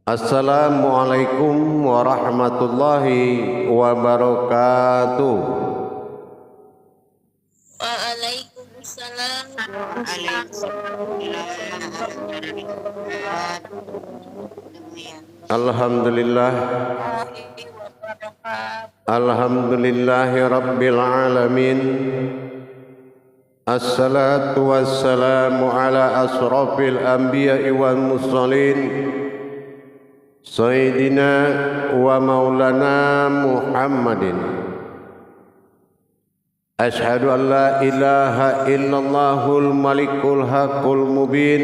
Assalamualaikum warahmatullahi wabarakatuh. Waalaikumsalam. Alhamdulillah. Alhamdulillahi rabbil alamin. Assalatu wassalamu ala asrafil anbiya'i wal mursalin Sayyidina wa maulana Muhammadin. Ashhadu an la ilaha illallahul malikul haqqul mubin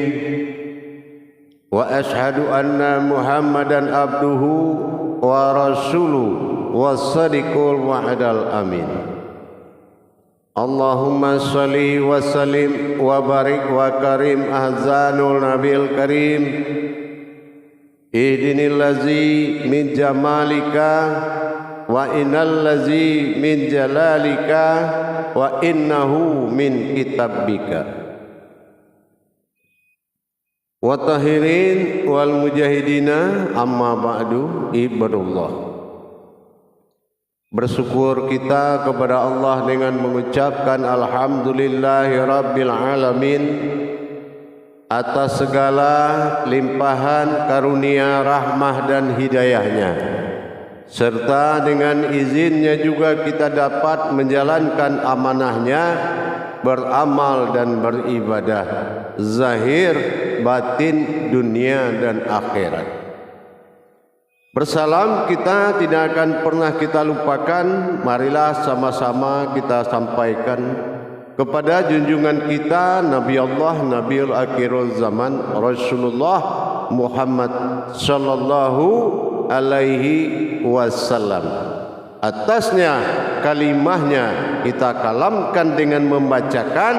wa ashhadu anna Muhammadan abduhu wa rasuluhu was-sadiqul wa'dal amin. Allahumma salli wa sallim wa barik wa karim ahzanul nabil karim. Ihdinil ladzi min jamalika wa innal ladzi min jalalika wa innahu min kitabika. Wa tahirin wal mujahidina amma ba'du ibadullah. Bersyukur kita kepada Allah dengan mengucapkan alhamdulillahi rabbil alamin atas segala limpahan karunia, rahmah dan hidayahnya, serta dengan izinnya juga kita dapat menjalankan amanahnya, beramal dan beribadah zahir batin dunia dan akhirat. Bersalam kita tidak akan pernah kita lupakan. Marilah sama-sama kita sampaikan kepada junjungan kita Nabi Allah Nabiul Akhirul Zaman Rasulullah Muhammad sallallahu alaihi wasallam. Atasnya kalimahnya kita kalamkan dengan membacakan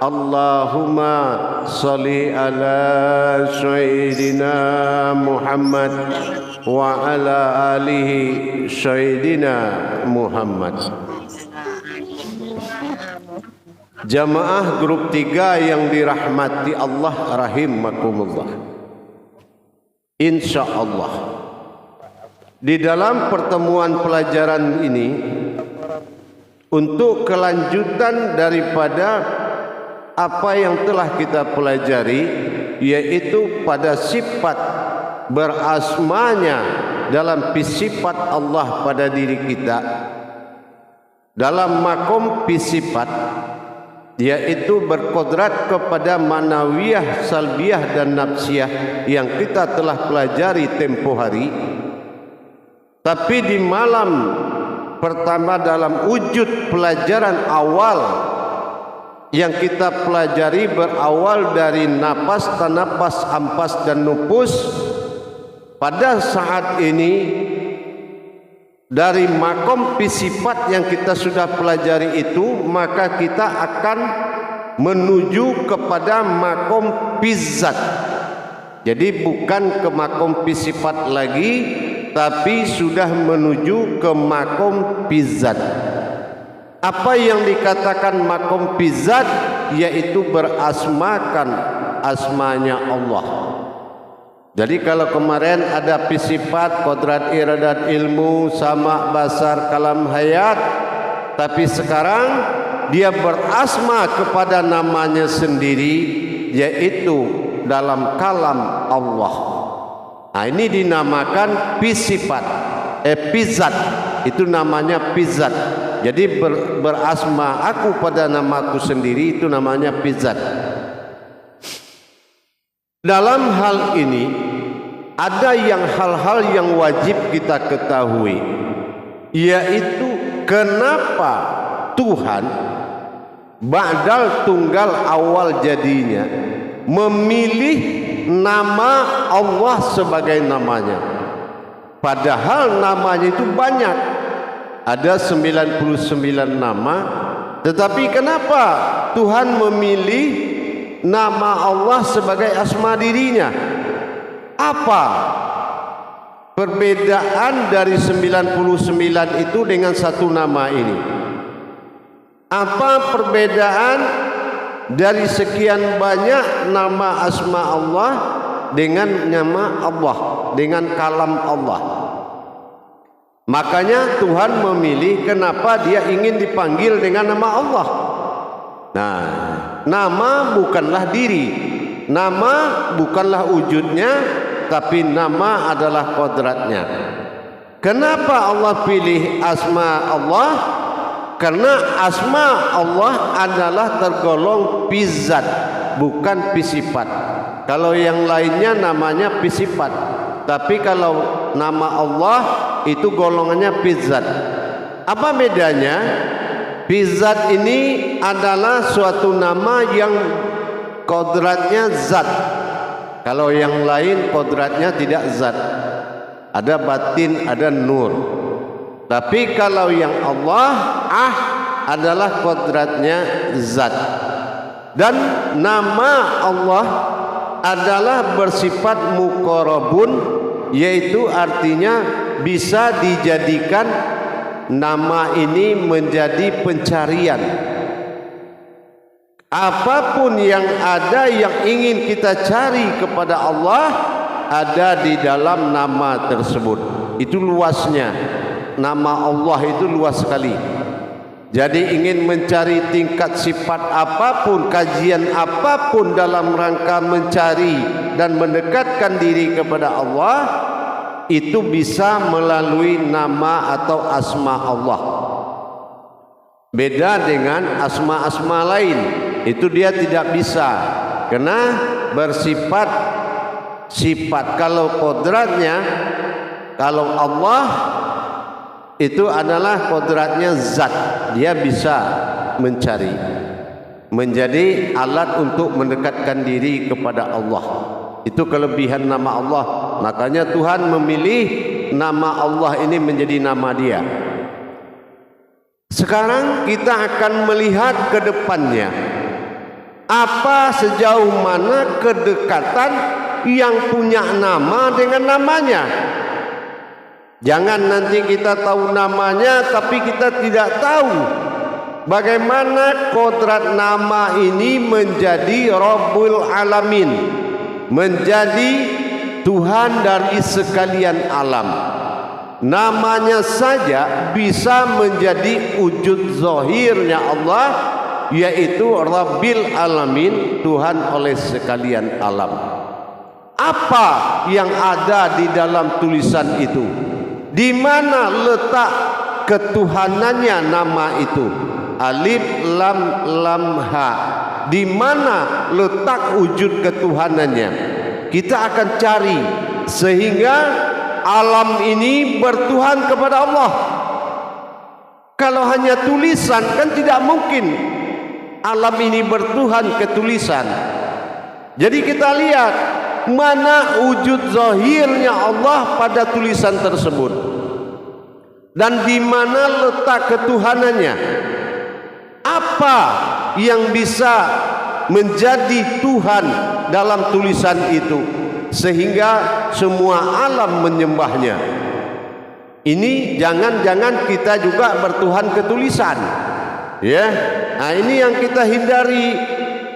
Allahumma sholli ala sayyidina Muhammad wa ala alihi sayyidina Muhammad. Jamaah grup 3 yang dirahmati Allah rahimakumullah. Insyaallah di dalam pertemuan pelajaran ini, untuk kelanjutan daripada apa yang telah kita pelajari, yaitu pada sifat berasmanya dalam sifat Allah pada diri kita, dalam makom sifat, yaitu berkodrat kepada manawiyah, salbiyah dan nafsiyah yang kita telah pelajari tempo hari. Tapi di malam pertama dalam wujud pelajaran awal yang kita pelajari berawal dari napas, tanapas, ampas dan nupus. Pada saat ini dari makom sifat yang kita sudah pelajari itu, maka kita akan menuju kepada makom zat. Jadi bukan ke makom sifat lagi, tapi sudah menuju ke makom zat. Apa yang dikatakan makom zat, yaitu berasmakan asmanya Allah. Jadi kalau kemarin ada sifat kodrat, iradat, ilmu, sama, basar, kalam, hayat, tapi sekarang dia berasma kepada namanya sendiri, yaitu dalam kalam Allah. Nah, ini dinamakan sifat, zat, itu namanya zat. Jadi berasma aku pada namaku sendiri, itu namanya zat. Dalam hal ini ada hal-hal yang wajib kita ketahui, yaitu kenapa Tuhan ba'dal tunggal awal jadinya memilih nama Allah sebagai namanya, padahal namanya itu banyak, ada 99 nama. Tetapi kenapa Tuhan memilih nama Allah sebagai asma dirinya? Apa perbedaan dari 99 itu dengan satu nama ini? Apa perbedaan dari sekian banyak nama asma Allah dengan nama Allah, dengan kalam Allah. Makanya Tuhan memilih kenapa dia ingin dipanggil dengan nama Allah. Nah, nama bukanlah diri, nama bukanlah wujudnya, tapi nama adalah kodratnya. Kenapa Allah pilih asma Allah? Karena asma Allah adalah tergolong pizat, bukan pisifat. Kalau yang lainnya namanya pisifat, tapi kalau nama Allah itu golongannya pizat. Apa bedanya? Pizat ini adalah suatu nama yang kodratnya zat. Kalau yang lain kodratnya tidak zat, ada batin, ada nur. Tapi kalau yang Allah adalah kodratnya zat. Dan nama Allah adalah bersifat muqarrabun, yaitu artinya bisa dijadikan nama ini menjadi pencarian. Apapun yang ada yang ingin kita cari kepada Allah ada di dalam nama tersebut. Itu luasnya. Nama Allah itu luas sekali. Jadi ingin mencari tingkat sifat apapun, kajian apapun dalam rangka mencari dan mendekatkan diri kepada Allah, itu bisa melalui nama atau asma Allah. Beda dengan asma-asma lain, itu dia tidak bisa, karena bersifat sifat. Kalau kodratnya, kalau Allah itu adalah kodratnya zat, dia bisa mencari, menjadi alat untuk mendekatkan diri kepada Allah. Itu kelebihan nama Allah. Makanya Tuhan memilih nama Allah ini menjadi nama dia. Sekarang kita akan melihat ke depannya, apa sejauh mana kedekatan yang punya nama dengan namanya. Jangan nanti kita tahu namanya tapi kita tidak tahu bagaimana kodrat nama ini menjadi Rabbul Alamin, menjadi Tuhan dari sekalian alam. Namanya saja bisa menjadi wujud zahirnya Allah, yaitu Rabbil Alamin, Tuhan oleh sekalian alam. Apa yang ada di dalam tulisan itu? Di mana letak ketuhanannya nama itu? Alif lam lam ha. Di mana letak wujud ketuhanannya? Kita akan cari sehingga alam ini bertuhan kepada Allah. Kalau hanya tulisan kan tidak mungkin alam ini bertuhan ke tulisan. Jadi kita lihat mana wujud zahirnya Allah pada tulisan tersebut dan di mana letak ketuhanannya. Apa yang bisa menjadi Tuhan dalam tulisan itu sehingga semua alam menyembahnya. Ini jangan-jangan kita juga bertuhan ke tulisan, ya. Nah, ini yang kita hindari,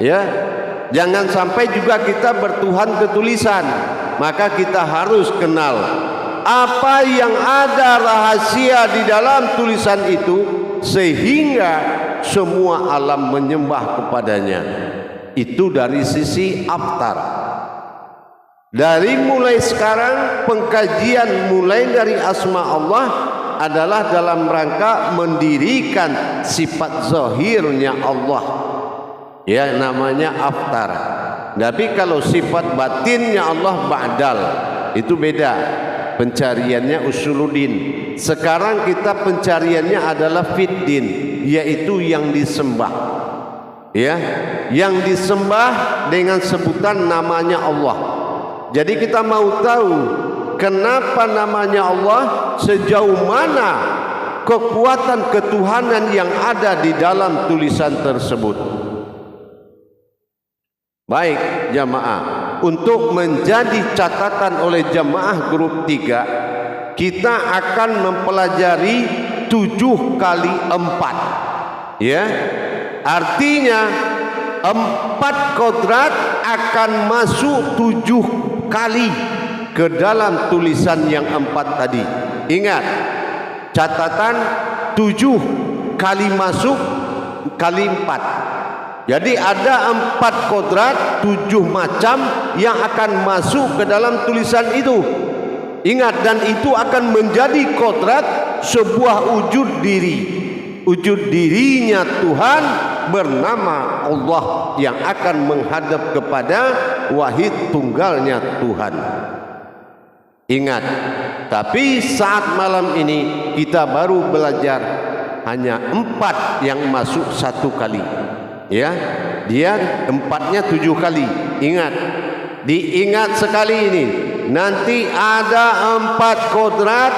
ya. Jangan sampai juga kita bertuhan ke tulisan. Maka kita harus kenal apa yang ada rahasia di dalam tulisan itu sehingga semua alam menyembah kepadanya. Itu dari sisi aftar. Dari mulai sekarang pengkajian mulai dari asma Allah adalah dalam rangka mendirikan sifat zahirnya Allah, ya, namanya aftar. Tapi kalau sifat batinnya Allah ba'dal, itu beda. Pencariannya usuluddin. Sekarang kita pencariannya adalah fiddin, yaitu yang disembah, ya, yang disembah dengan sebutan namanya Allah. Jadi kita mau tahu kenapa namanya Allah, sejauh mana kekuatan ketuhanan yang ada di dalam tulisan tersebut. Baik jamaah, untuk menjadi catatan oleh jamaah grup 3, kita akan mempelajari 7 kali 4, ya. Artinya 4 kodrat akan masuk 7 kali ke dalam tulisan yang 4 tadi. Ingat, catatan 7 kali masuk kali 4. Jadi ada 4 kodrat, 7 macam yang akan masuk ke dalam tulisan itu. Ingat, dan itu akan menjadi kodrat sebuah wujud diri. Wujud dirinya Tuhan bernama Allah yang akan menghadap kepada wahid tunggalnya Tuhan. Ingat, tapi saat malam ini kita baru belajar hanya 4 yang masuk 1 kali. Ya, dia 4-nya 7 kali. Ingat, diingat sekali ini. Nanti ada 4 kodrat,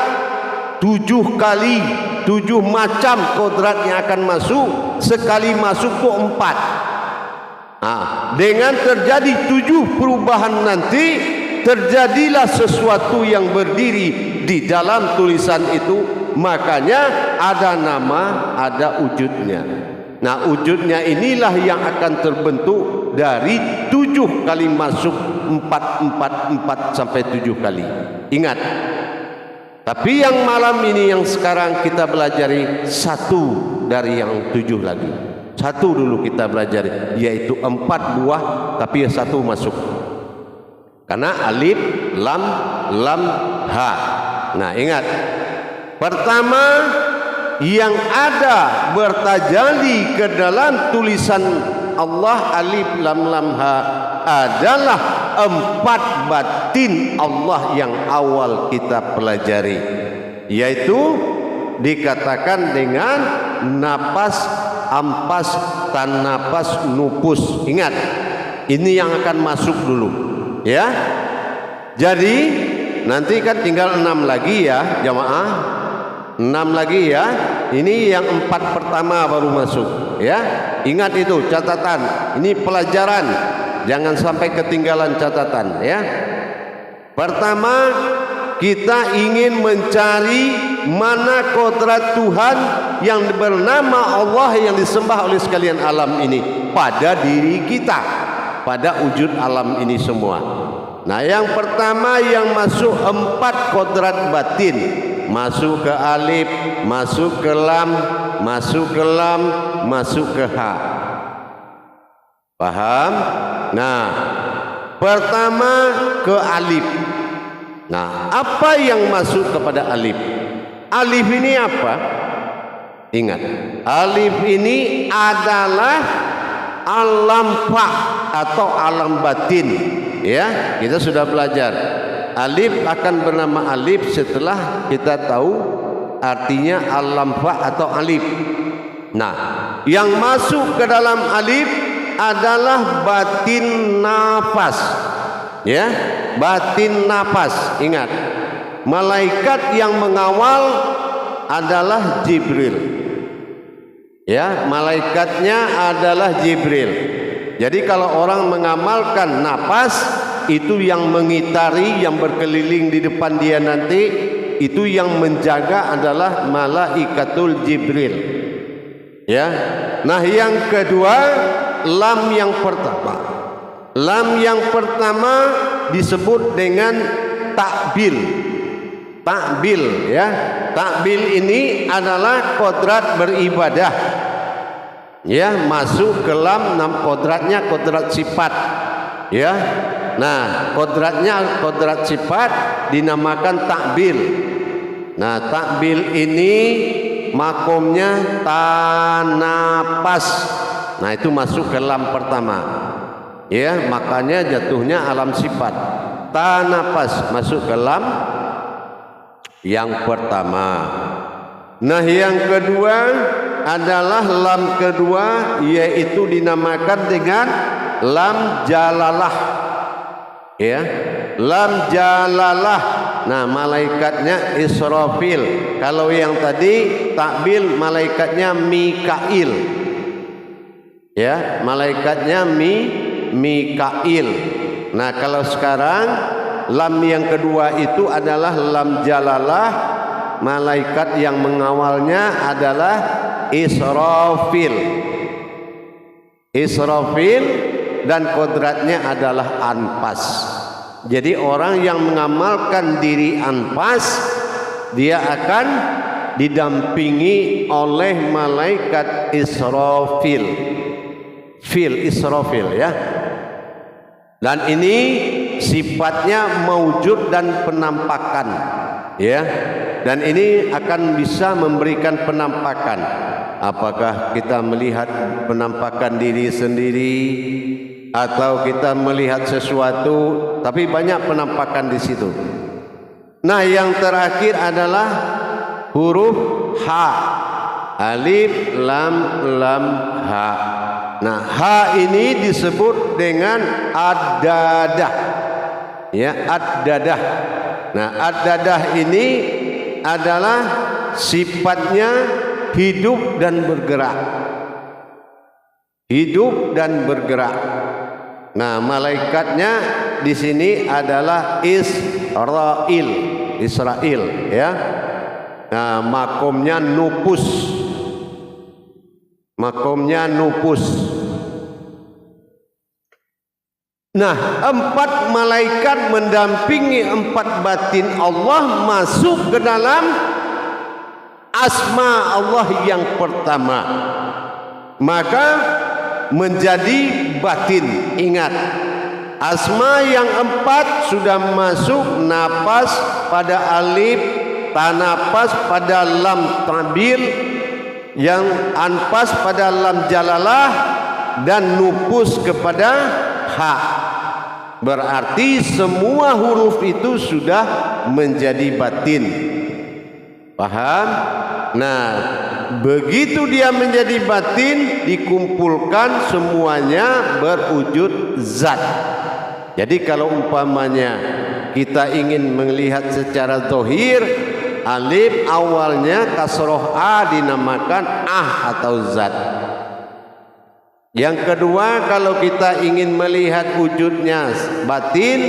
7 kali, 7 macam kodrat yang akan masuk. Sekali masuk itu 4. Dengan terjadi 7 perubahan nanti, terjadilah sesuatu yang berdiri di dalam tulisan itu. Makanya ada nama, ada wujudnya. Nah, wujudnya inilah yang akan terbentuk dari 7 kali masuk, 4 sampai 7 kali. Ingat. Tapi yang malam ini yang sekarang kita belajari 1 dari yang 7 lagi. 1 dulu kita belajari, yaitu 4 buah tapi 1 masuk. Karena alif, lam, ha. Nah, ingat. Pertama, yang ada bertajalli ke dalam tulisan Allah alif lam ha adalah 4 batin Allah yang awal kita pelajari, yaitu dikatakan dengan napas, ampas, tanapas, nupus. Ingat, ini yang akan masuk dulu, ya. Jadi nanti kan tinggal 6 lagi ya jamaah, 6 lagi ya. Ini yang 4 pertama baru masuk, ya. Ingat itu catatan. Ini pelajaran, jangan sampai ketinggalan catatan, ya. Pertama, kita ingin mencari mana kodrat Tuhan yang bernama Allah yang disembah oleh sekalian alam ini pada diri kita, pada wujud alam ini semua. Nah, yang pertama yang masuk 4 kodrat batin, masuk ke alif, masuk ke lam, masuk ke lam, masuk ke ha. Paham? Nah, pertama ke alif. Nah, apa yang masuk kepada alif? Alif ini apa? Ingat, alif ini adalah alam fa atau alam batin. Ya, kita sudah belajar. Alif akan bernama alif setelah kita tahu artinya alam fa atau alif. Nah, yang masuk ke dalam alif adalah batin nafas. Ya, batin nafas. Ingat, malaikat yang mengawal adalah Jibril. Ya, malaikatnya adalah Jibril. Jadi kalau orang mengamalkan nafas, itu yang mengitari, yang berkeliling di depan dia nanti, itu yang menjaga adalah malaikatul Jibril. Ya. Nah, yang kedua, lam yang pertama. Lam yang pertama disebut dengan takbil. Takbil, ya. Takbil ini adalah kodrat beribadah. Ya, masuk ke lam, kodratnya kodrat sifat. Ya. Nah, kodratnya kodrat sifat dinamakan takbil. Nah, takbil ini makomnya tanapas. Nah, itu masuk ke lam pertama. Ya, makanya jatuhnya alam sifat. Tanapas masuk ke lam yang pertama. Nah, yang kedua adalah lam kedua, yaitu dinamakan dengan lam jalalah. Ya, lam jalalah. Nah, malaikatnya Israfil. Kalau yang tadi takbil, malaikatnya Mikail. Ya, malaikatnya Mikail. Nah, kalau sekarang lam yang kedua itu adalah lam jalalah. Malaikat yang mengawalnya adalah Israfil. Israfil dan kodratnya adalah anpas. Jadi orang yang mengamalkan diri anfas, dia akan didampingi oleh malaikat Israfil. Israfil ya. Dan ini sifatnya maujud dan penampakan ya. Dan ini akan bisa memberikan penampakan. Apakah kita melihat penampakan diri sendiri atau kita melihat sesuatu, tapi banyak penampakan di situ. Nah, yang terakhir adalah huruf H. Alif lam lam ha. Nah, ha ini disebut dengan ad-dadah. Ya, ad-dadah. Nah, ad-dadah ini adalah sifatnya hidup dan bergerak. Hidup dan bergerak. Nah, malaikatnya di sini adalah Israel ya. Nah, makomnya nupus. Nah, 4 malaikat mendampingi 4 batin Allah masuk ke dalam asma Allah yang pertama. Maka menjadi batin. Ingat, asma yang 4 sudah masuk napas pada alif, tanapas pada lam tabil, yang anfas pada lam jalalah, dan nupus kepada ha. Berarti semua huruf itu sudah menjadi batin. Paham? Nah, begitu dia menjadi batin, dikumpulkan semuanya berwujud zat. Jadi kalau umpamanya kita ingin melihat secara zahir, alif awalnya kasroh a dinamakan atau zat. Yang kedua, kalau kita ingin melihat wujudnya batin,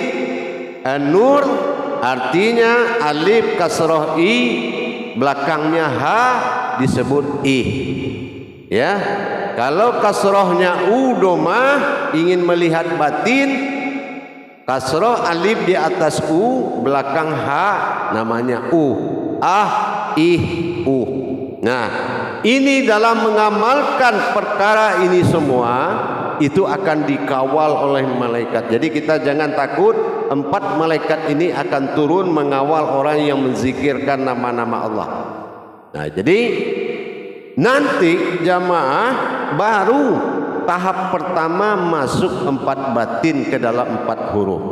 nur artinya alif kasroh i, belakangnya ha disebut i. Ya, kalau kasrohnya u domah, ingin melihat batin, kasroh alif di atas u, belakang ha namanya u. U. Nah, ini dalam mengamalkan perkara ini semua itu akan dikawal oleh malaikat. Jadi kita jangan takut, 4 malaikat ini akan turun mengawal orang yang menzikirkan nama-nama Allah. Nah, jadi nanti jamaah baru tahap pertama masuk 4 batin ke dalam 4 huruf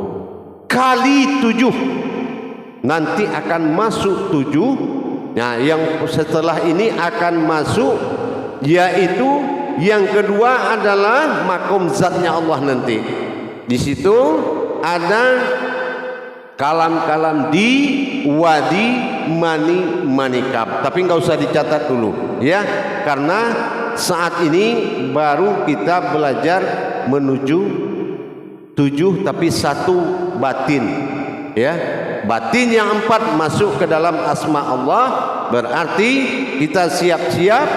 kali 7. Nanti akan masuk 7. Nah, yang setelah ini akan masuk, yaitu yang kedua adalah makom zatnya Allah nanti. Di situ ada kalam-kalam di wadi manikab, tapi nggak usah dicatat dulu ya, karena saat ini baru kita belajar menuju 7 tapi 1 batin ya. Batin yang 4 masuk ke dalam asma Allah, berarti kita siap-siap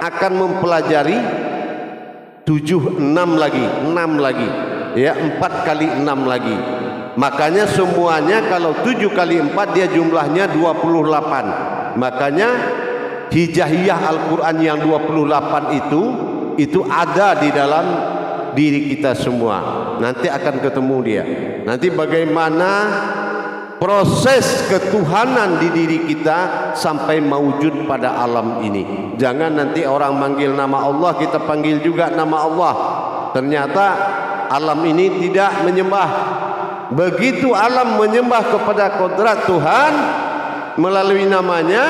akan mempelajari 6 lagi ya, 4 kali 6 lagi. Makanya semuanya kalau 7 kali 4 dia jumlahnya 28. Makanya hijaiyah Al-Quran yang 28 itu ada di dalam diri kita semua. Nanti akan ketemu dia. Nanti bagaimana proses ketuhanan di diri kita sampai mewujud pada alam ini. Jangan nanti orang manggil nama Allah, kita panggil juga nama Allah. Ternyata alam ini tidak menyembah. Begitu alam menyembah kepada kodrat Tuhan melalui namanya,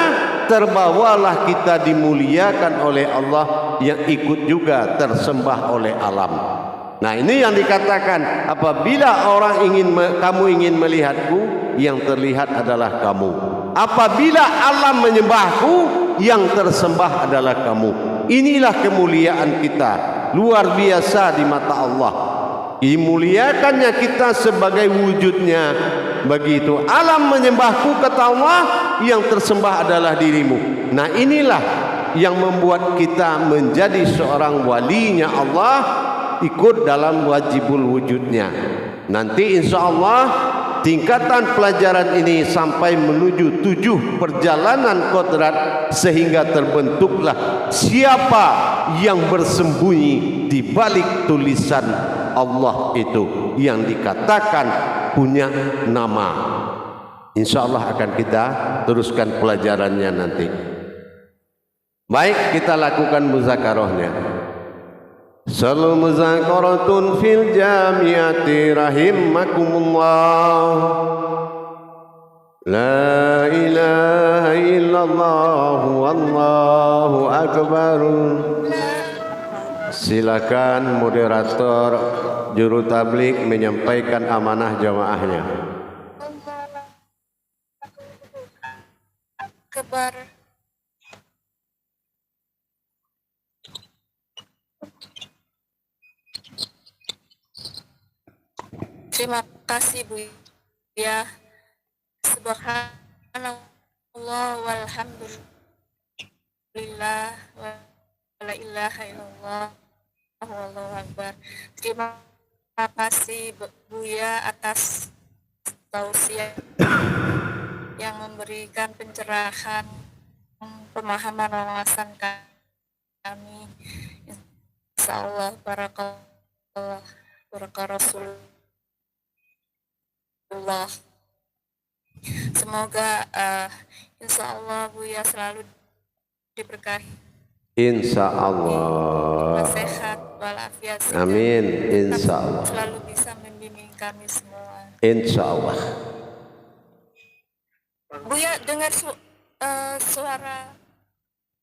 terbawalah kita dimuliakan oleh Allah yang ikut juga tersembah oleh alam. Nah, ini yang dikatakan, apabila kamu ingin melihatku, yang terlihat adalah kamu. Apabila alam menyembahku, yang tersembah adalah kamu. Inilah kemuliaan kita, luar biasa di mata Allah. Dimuliakannya kita sebagai wujudnya. Begitu alam menyembahku, kata Allah, yang tersembah adalah dirimu. Nah, inilah yang membuat kita menjadi seorang walinya Allah, ikut dalam wajibul wujudnya. Nanti insya Allah tingkatan pelajaran ini sampai menuju 7 perjalanan kodrat, sehingga terbentuklah siapa yang bersembunyi di balik tulisan Allah itu yang dikatakan punya nama. Insya Allah akan kita teruskan pelajarannya nanti. Baik, kita lakukan muzakarahnya. Salu muzakaratun fil jamiati rahimakumullah. La ilaha illallah wallahu akbar. Silakan moderator juru tablik menyampaikan amanah jamaahnya. Akbar. Terima kasih Bu ya. Subhanallah walhamdulillah wa la ilaha illallah wallahu akbar. Terima kasih Bu ya atas tausiah yang memberikan pencerahan, pemahaman wawasan kami. Insyaallah barakallah barakah Rasulullah. Semoga insya Allah Bu ya selalu diberkahi. Insya Allah. Sehat walafiat. Amin. Insya Allah. Selalu bisa membimbing kami semua. Insya Allah. Bu ya dengar suara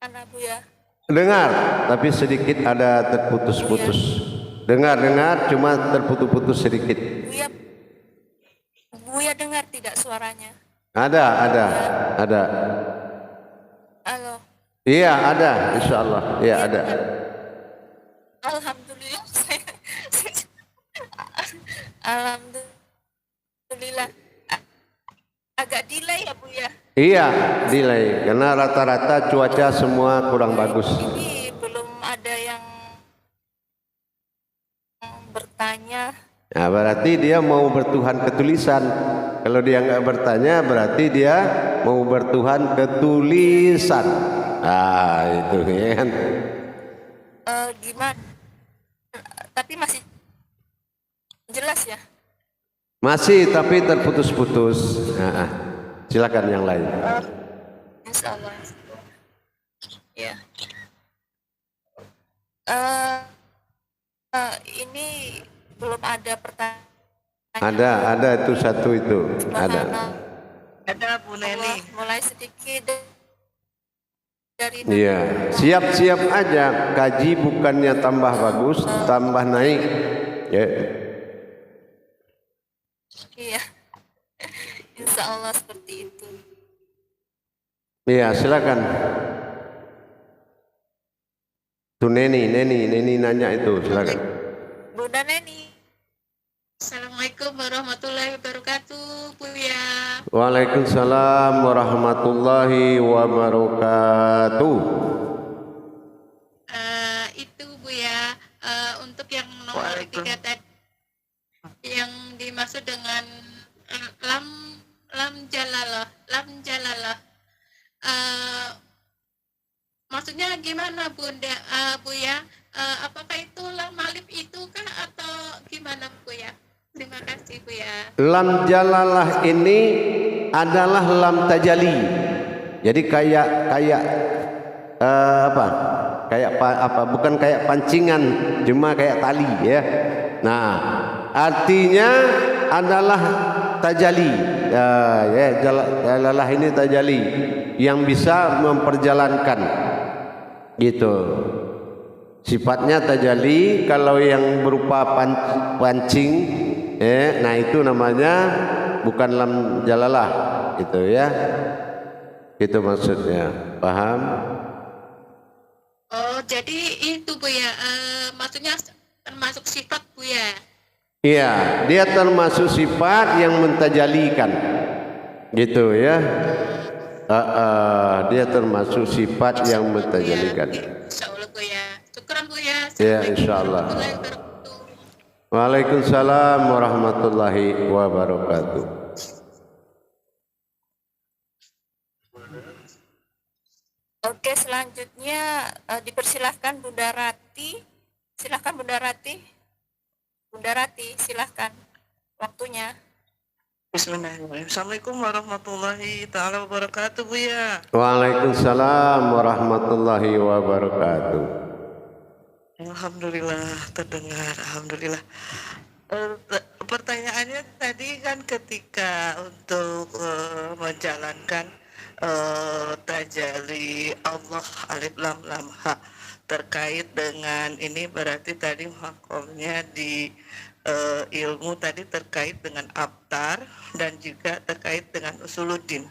anak Bu ya. Dengar, tapi sedikit ada terputus-putus. Dengar, cuma terputus-putus sedikit. Bu ya dengar tidak suaranya? Ada. Halo. Iya ada, insya Allah. Iya ada. Alhamdulillah. Alhamdulillah. Agak delay ya Bu ya? Iya, delay. Karena rata-rata cuaca semua kurang bagus. Ini belum ada yang bertanya. Nah, berarti dia mau bertuhan ketulisan. Kalau dia nggak bertanya, berarti dia mau bertuhan ketulisan. Ah, itu kan. Gimana? Tapi masih jelas ya? Masih, tapi terputus-putus. Nah, silakan yang lain. Insya Allah. Ya. Ini belum ada pertanyaan. Ada itu satu itu. Ada Bu Neni. Mulai sedikit dari. Iya, siap-siap aja. Kaji bukannya tambah bagus, tambah naik. Ya. Iya. Insya Allah seperti itu. Iya, silakan. Tuh Neni nanya itu, silakan. Bunda Neni. Assalamualaikum warahmatullahi wabarakatuh, Bu ya. Waalaikumsalam warahmatullahi wabarakatuh. Itu Bu ya, untuk yang nomor 3 tadi, yang dimaksud dengan lam jalalah. Maksudnya gimana Bunda, Bu ya? Apakah itu lam alif itu kah atau gimana Bu ya? Terima kasih Bu ya. Lam jalalah ini adalah lam tajali. Jadi kayak bukan kayak pancingan, cuma kayak tali ya. Nah, artinya adalah tajali. Jalalah ini tajali yang bisa memperjalankan gitu. Sifatnya tajali. Kalau yang berupa pancing, nah itu namanya bukan lam jalalah, gitu ya. Itu maksudnya, paham? Oh, jadi itu Bu ya, maksudnya termasuk sifat Bu ya? Iya, dia termasuk sifat yang mentajalikan, gitu ya. Dia termasuk sifat yang mentajalikan. Insyaallah Bu ya. Syukran Bu ya. Ya, insyaallah. Waalaikumsalam warahmatullahi wabarakatuh. selanjutnya dipersilahkan Bunda Rati. Silahkan Bunda Rati. Bunda Rati, silahkan waktunya. Bismillahirrahmanirrahim. Assalamualaikum warahmatullahi taala wabarakatuh, Buya. Waalaikumsalam warahmatullahi wabarakatuh. Alhamdulillah terdengar, alhamdulillah. Pertanyaannya tadi kan ketika untuk menjalankan tajalli Allah alif lam lam ha terkait dengan ini, berarti tadi makomnya di ilmu tadi terkait dengan abtar dan juga terkait dengan usuluddin.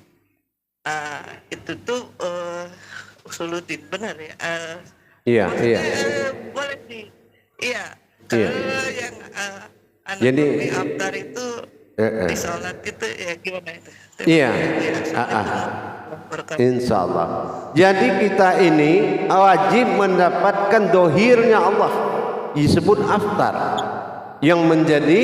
Itu tuh usuluddin, benar ya? Iya, Maksudnya, iya. boleh di, iya. Iya. Kalau yang Jadi, anatomi abtar itu di sholat itu ya gimana itu? Iya. Insya Allah. Jadi kita ini wajib mendapatkan dohirnya Allah, disebut aftar, yang menjadi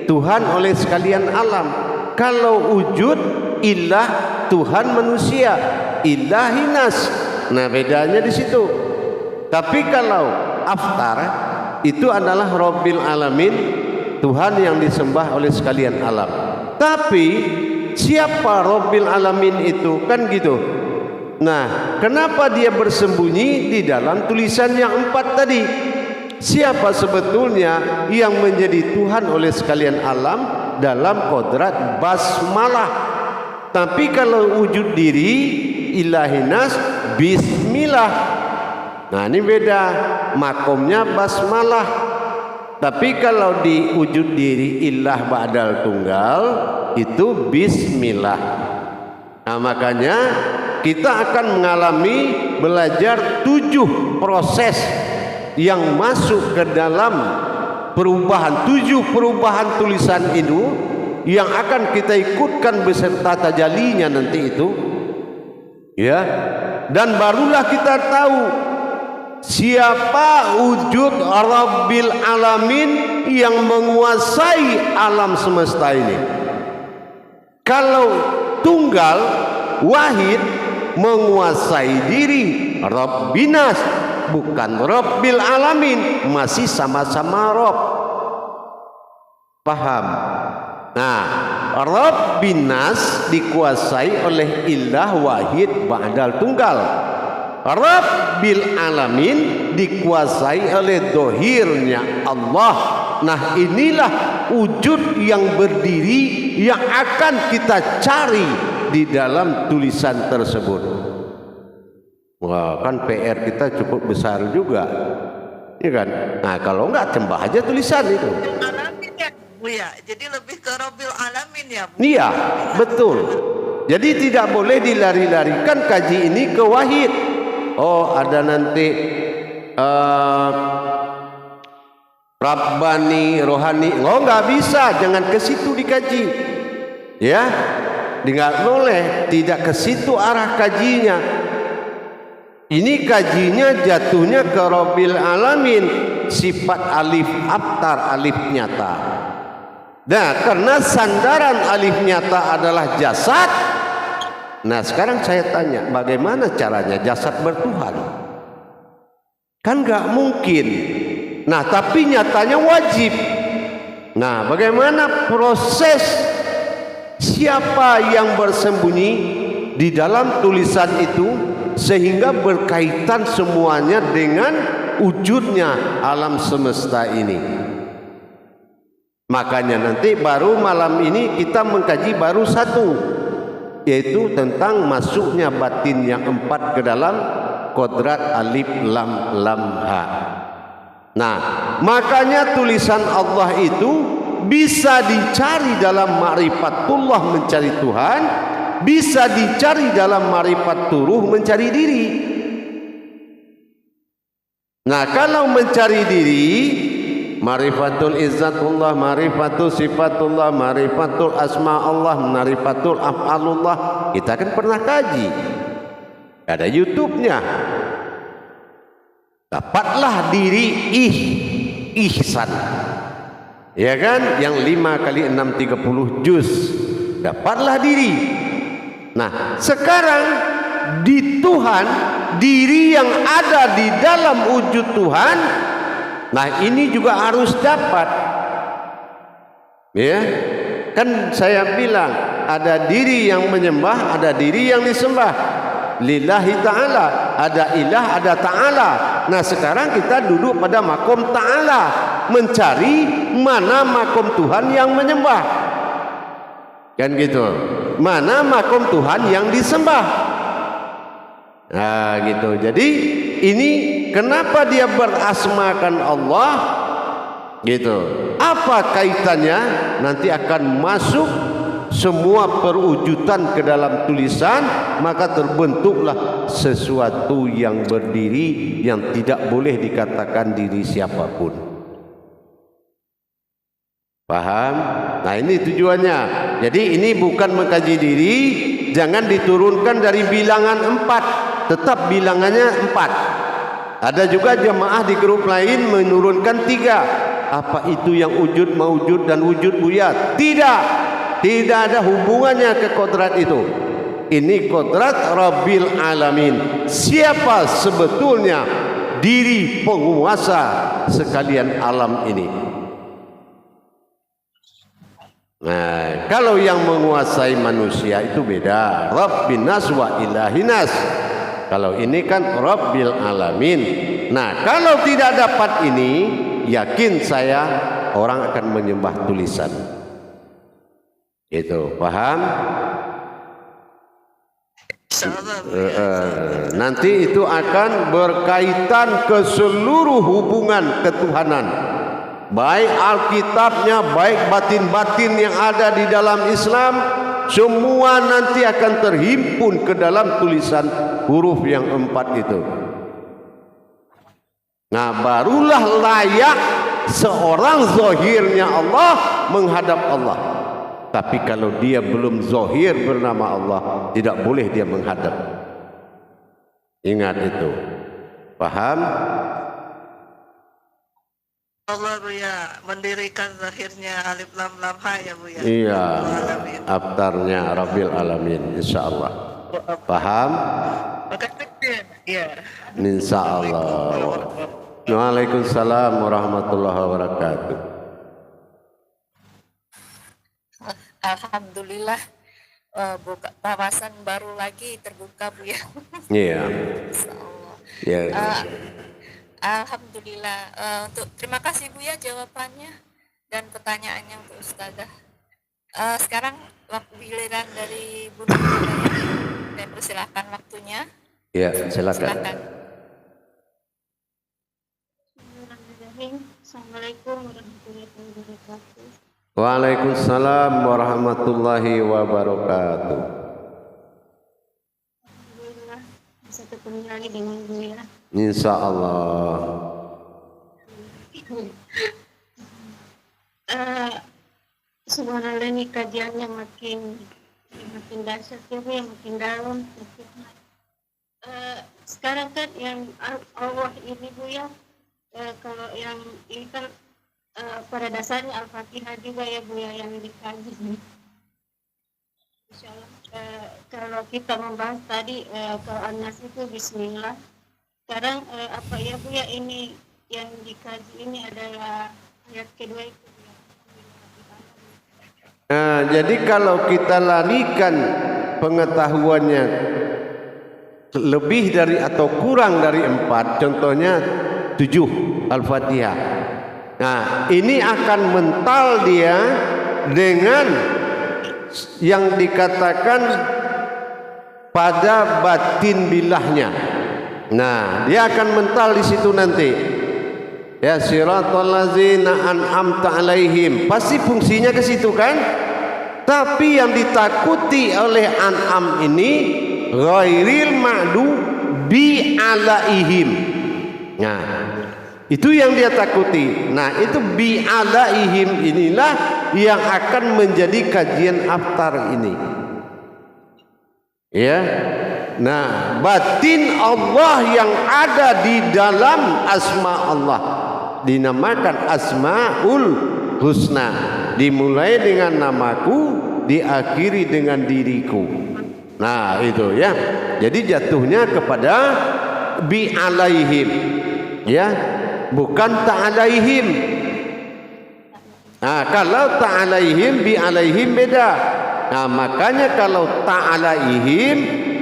Tuhan oleh sekalian alam. Kalau wujud ilah Tuhan manusia, ilahinas. Nah, bedanya di situ. Tapi kalau aftar itu adalah Rabbil Alamin, Tuhan yang disembah oleh sekalian alam. Tapi siapa Rabbil Alamin itu, kan gitu. Nah, kenapa dia bersembunyi di dalam tulisan yang 4 tadi? Siapa sebetulnya yang menjadi Tuhan oleh sekalian alam dalam kodrat basmalah? Tapi kalau wujud diri ilahinas bismillah. Nah, ini beda, makomnya basmalah. Tapi kalau di wujud diri ilah ba'dal tunggal itu bismillah. Nah, makanya kita akan mengalami belajar 7 proses yang masuk ke dalam perubahan, 7 perubahan tulisan itu yang akan kita ikutkan beserta tajallinya nanti itu, ya. Dan barulah kita tahu siapa wujud Rabbil Alamin yang menguasai alam semesta ini. Kalau tunggal wahid menguasai diri, Rabbinas, bukan Rabbil Alamin, masih sama-sama Rabb. Paham? Nah, Rabbinas dikuasai oleh ilah wahid ba'dal tunggal. Rabbil Alamin dikuasai oleh dohirnya Allah. Nah, inilah wujud yang berdiri yang akan kita cari di dalam tulisan tersebut. Wah, kan PR kita cukup besar juga, ya kan? Nah, kalau enggak tembak aja tulisan itu. Alamin ya, Bu ya. Jadi lebih ke Rabbil Alamin ya, Bu. Iya, betul. Jadi tidak boleh dilari-larikan kaji ini ke wahid. Oh, ada nanti Rabbani, rohani. Oh, nggak bisa, jangan ke situ dikaji. Ya, nggak boleh, tidak ke situ arah kajinya. Ini kajinya jatuhnya ke Rabbil Alamin, sifat alif abtar, alif nyata. Nah, karena sandaran alif nyata adalah jasad. Nah, sekarang saya tanya, bagaimana caranya jasad bertuhan? Kan nggak mungkin. Nah, tapi nyatanya wajib. Nah, bagaimana proses siapa yang bersembunyi di dalam tulisan itu sehingga berkaitan semuanya dengan wujudnya alam semesta ini? Makanya nanti baru malam ini kita mengkaji baru 1, yaitu tentang masuknya batin yang 4 ke dalam kodrat alif lam lam ha. Nah, makanya tulisan Allah itu bisa dicari dalam ma'rifatullah, mencari Tuhan, bisa dicari dalam ma'rifat turuh, mencari diri. Nah, kalau mencari diri, ma'rifatul izzatullah, ma'rifatul sifatullah, ma'rifatul asma Allah, ma'rifatul af'alullah, kita kan pernah kaji, ada YouTube-nya. Dapatlah diri ihsan, ya kan, yang 5 kali 6 30 juz. Dapatlah diri. Nah, sekarang di Tuhan diri yang ada di dalam wujud Tuhan. Nah, ini juga harus dapat. Ya, kan saya bilang ada diri yang menyembah, ada diri yang disembah. Lillahi ta'ala, ada ilah, ada ta'ala. Nah, sekarang kita duduk pada makom ta'ala, mencari mana makom Tuhan yang menyembah. Kan gitu. Mana makom Tuhan yang disembah. Nah, gitu. Jadi ini kenapa dia berasmakan Allah? Gitu. Apa kaitannya? Nanti akan masuk semua perwujudan ke dalam tulisan, maka terbentuklah sesuatu yang berdiri yang tidak boleh dikatakan diri siapapun. Paham? Nah, ini tujuannya. Jadi ini bukan mengkaji diri, jangan diturunkan dari bilangan 4, tetap bilangannya 4. Ada juga jemaah di grup lain menurunkan 3. Apa itu yang wujud, maujud dan wujud buya? Tidak. Tidak ada hubungannya ke kodrat itu. Ini kodrat Rabbil Alamin. Siapa sebetulnya diri penguasa sekalian alam ini? Nah, kalau yang menguasai manusia itu beda. Rabbin nas wa ilahinas. Kalau ini kan Rabbil Alamin. Nah, kalau tidak dapat ini, yakin saya orang akan menyembah tulisan. Itu paham? Nanti itu akan berkaitan ke seluruh hubungan ketuhanan, baik Alkitabnya, baik batin-batin yang ada di dalam Islam, semua nanti akan terhimpun ke dalam tulisan huruf yang 4 itu. Nah, barulah layak seorang zahirnya Allah menghadap Allah. Tapi kalau dia belum zahir bernama Allah, tidak boleh dia menghadap. Ingat itu. Paham? Allah Buya mendirikan zahirnya alif lam lam ha ya Buya. Iya. Abtarnya Rabbil Alamin, insyaallah. Paham? Iya. Insyaallah. Waalaikumsalam warahmatullahi wabarakatuh. Alhamdulillah, buka wawasan baru lagi terbuka Bu ya. Iya. Insyaallah. Ya. Alhamdulillah. Terima kasih Bu ya jawabannya dan pertanyaannya untuk Ustazah. Sekarang waktu giliran dari Bu Nurul ya. Saya persilahkan waktunya. Ya, silakan. Assalamualaikum warahmatullahi wabarakatuh. Waalaikumsalam warahmatullahi wabarakatuh. Alhamdulillah bisa ketemu lagi dengan Bu ya. Insyaallah. Subhanallah, ini kajiannya makin dahsyat ya Bu, yang makin dalam. Sekarang kan yang Allah ini Bu ya, kalau yang ini kan pada dasarnya Al-Fatihah juga ya Bu ya yang dikaji. Insyaallah kalau kita membahas tadi kalau An-Nas itu Bismillah. Sekarang apa ya Bu ya, ini yang dikaji ini adalah ayat kedua itu Bu ya. Nah, jadi kalau kita larikan pengetahuannya lebih dari atau kurang dari 4, contohnya 7 Al-Fatihah. Nah, ini akan mental dia dengan yang dikatakan pada batin bilahnya. Nah, dia akan mental di situ nanti. Ya, siratal ladzina an'amta alaihim. Pasti fungsinya ke situ kan? Tapi yang ditakuti oleh an'am ini ghairil ma'dubi alaihim. Nah, itu yang dia takuti. Nah, itu bi alaihim inilah yang akan menjadi kajian aftar ini. Ya. Nah, batin Allah yang ada di dalam asma Allah dinamakan Asmaul Husna. Dimulai dengan namaku, diakhiri dengan diriku. Nah, itu ya. Jadi jatuhnya kepada bi alaihim, ya, bukan ta'alaihim. Nah, kalau ta'alaihim bi alaihim beda. Nah, makanya kalau ta'alaihim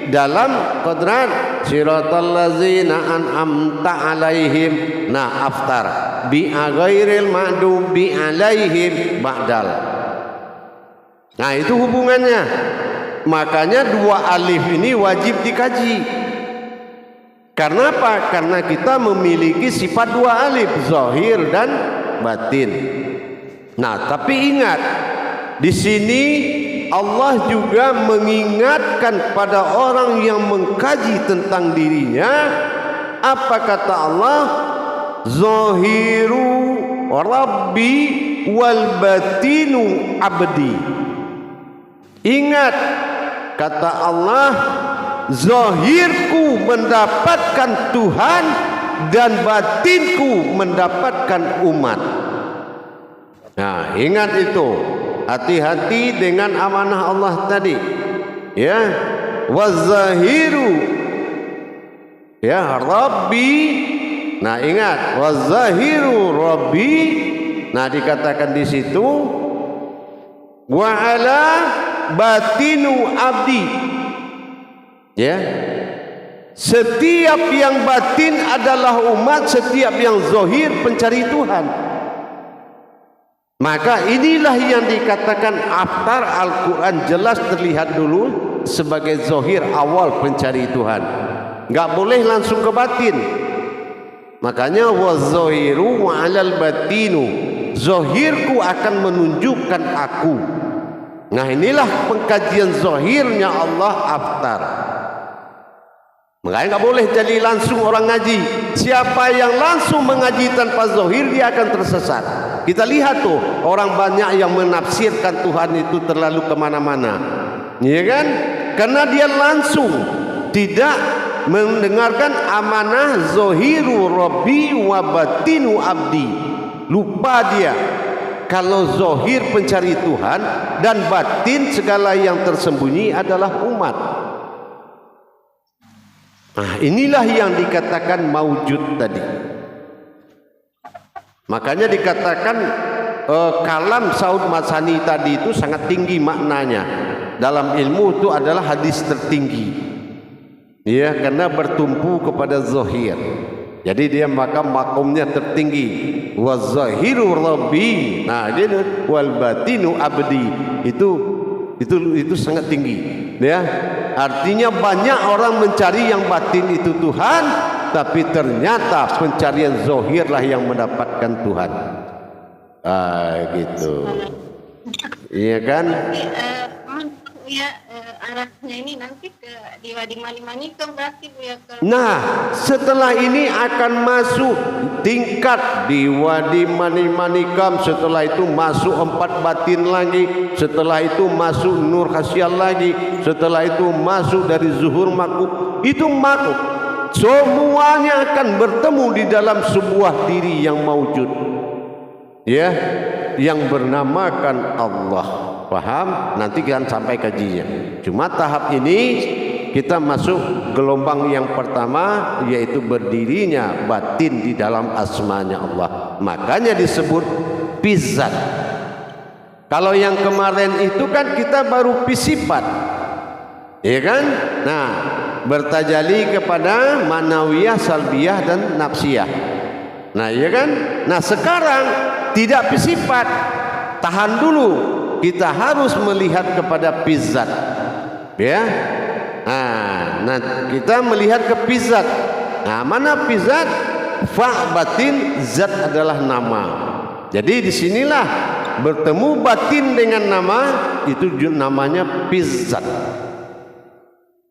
dalam qadran siratal ladzina an'amta alaihim, nah aftar bi ghairil maghdubi alaihim ba'dal. Nah, itu hubungannya. Makanya dua alif ini wajib dikaji. Karena apa? Karena kita memiliki sifat dua alif, zahir dan batin. Nah, tapi ingat, di sini Allah juga mengingatkan pada orang yang mengkaji tentang dirinya. Apa kata Allah? Zahiru Rabbi wal batinu abdi. Ingat, kata Allah, zahirku mendapatkan Tuhan dan batinku mendapatkan umat. Nah, ingat itu. Hati-hati dengan amanah Allah tadi. Ya, wazahiru, ya Rabbi. Nah, ingat, wazahiru Rabbi. Nah, dikatakan di situ wa ala batinu abdi. Ya, setiap yang batin adalah umat, setiap yang zahir pencari Tuhan. Maka inilah yang dikatakan aftar Al-Quran jelas terlihat dulu sebagai zahir awal pencari Tuhan. Enggak boleh langsung ke batin. Makanya wazahiru wa alal batinu, zahirku akan menunjukkan aku. Nah, inilah pengkajian zahirnya Allah aftar. Makanya nggak boleh jadi langsung orang ngaji. Siapa yang langsung mengaji tanpa zahir, dia akan tersesat. Kita lihat tuh, orang banyak yang menafsirkan Tuhan itu terlalu kemana-mana, ya kan? Karena dia langsung tidak mendengarkan amanah zahiru Rabbi wa batinu abdi. Lupa dia kalau zahir pencari Tuhan dan batin segala yang tersembunyi adalah umat. Nah, inilah yang dikatakan maujud tadi. Makanya dikatakan kalam Saud Masani tadi itu sangat tinggi maknanya. Dalam ilmu itu adalah hadis tertinggi. Ya, karena bertumpu kepada zahir. Jadi dia maka makomnya tertinggi. Wa zahiru Rabbi. Nah, dia wal batinu abdi. Itu sangat tinggi. Ya. Artinya banyak orang mencari yang batin itu Tuhan, tapi ternyata pencarian zahirlah yang mendapatkan Tuhan. Gitu. Iya kan? Ya, arahnya ini nanti ke di Wadi Manimanikam berarti Bu ya. Nah, setelah ini akan masuk tingkat di Wadi Manimanikam, setelah itu masuk 4 batin lagi, setelah itu masuk Nur Khasyal lagi, setelah itu masuk dari Zuhur Makub. Itu makub. Semuanya akan bertemu di dalam sebuah diri yang maujud. Ya, yang bernamakan Allah. Paham? Nanti kan sampai kajinya. Cuma tahap ini kita masuk gelombang yang pertama, yaitu berdirinya batin di dalam asmanya Allah. Makanya disebut pizzat. Kalau yang kemarin itu kan kita baru pisifat, ya kan? Nah, bertajali kepada manawiyah, salbiyah dan nafsiyah. Nah, ya kan? Nah, sekarang tidak pisifat. Tahan dulu. Kita harus melihat kepada pizzat, ya. Nah, kita melihat ke pizzat. Nah, mana pizzat? Fa batin, zat adalah nama. Jadi disinilah bertemu batin dengan nama, itu namanya pizzat.